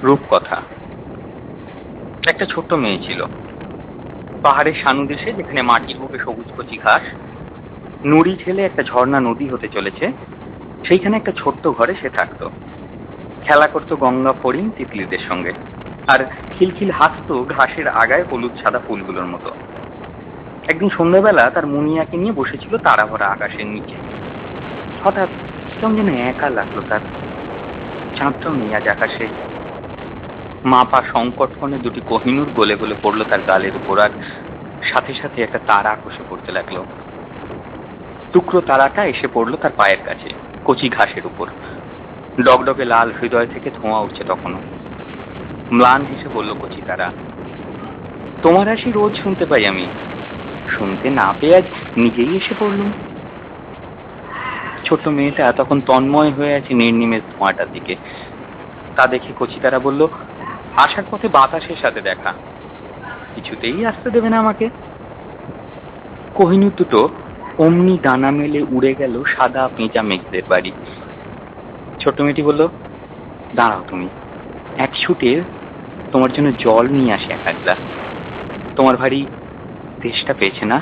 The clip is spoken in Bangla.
রূপকথা। একটা ছোট্ট মেয়ে ছিল। পাহাড়ের সানুদেশে, যেখানে মাটির বুকে সবুজ কচি ঘাস, নুড়ি ঠেলে একটা ঝর্ণা নদী হতে চলেছে, সেইখানে একটা ছোট্ট ঘরে সে থাকতো। খেলা করতো গঙ্গা ফড়িং তিতলিদের সঙ্গে, আর খিলখিল হাসতো ঘাসের আগায় হলুদ সাদা ফুলগুলোর মতো। একদিন সন্ধ্যাবেলা তার মুনিয়াকে নিয়ে বসেছিল তারা ভরা আকাশের নিচে। হঠাৎ কেমন যেন একা লাগলো তার। চাঁদটাও নেই আজ আকাশে। মাপা সংকটক্ষণে দুটি কোহিনূর গলে গলে পড়লো তার গালের উপর, আর সাথে সাথে একটা তারা খসে পড়তে লাগলো। টুকরো তারাটা এসে পড়লো তার পায়ের কাছে, কচি ঘাসের উপর। ডগডগে লাল হৃদয় থেকে ধোঁয়া উঠছে তখনও। ম্লান হেসে বলল কচি তারা, তোমার হাসি রোজ শুনতে পাই আমি, শুনতে না পেয়ে আজ নিজেই এসে পড়লুম। ছোট্ট মেয়েটা তখন তন্ময় হয়ে আছে নির্নিমেষ ধোঁয়াটার দিকে। তা দেখে কচি তারা বলল, আসার পথে বাতাসের সাথে দেখা, কিছুতেই আসতে দেবে না আমাকে। কোহিনূর দুটো অমনি ডানা মেলে উড়ে গেল সাদা পেঁচা মেঘদের বাড়ি। ছোট্ট মেয়েটি বলল, দাঁড়াও তুমি, এক ছুটে তোমার জন্য জল নিয়ে আসে এক গ্লাস। তোমার ভারী তেষ্টা পেয়েছে না?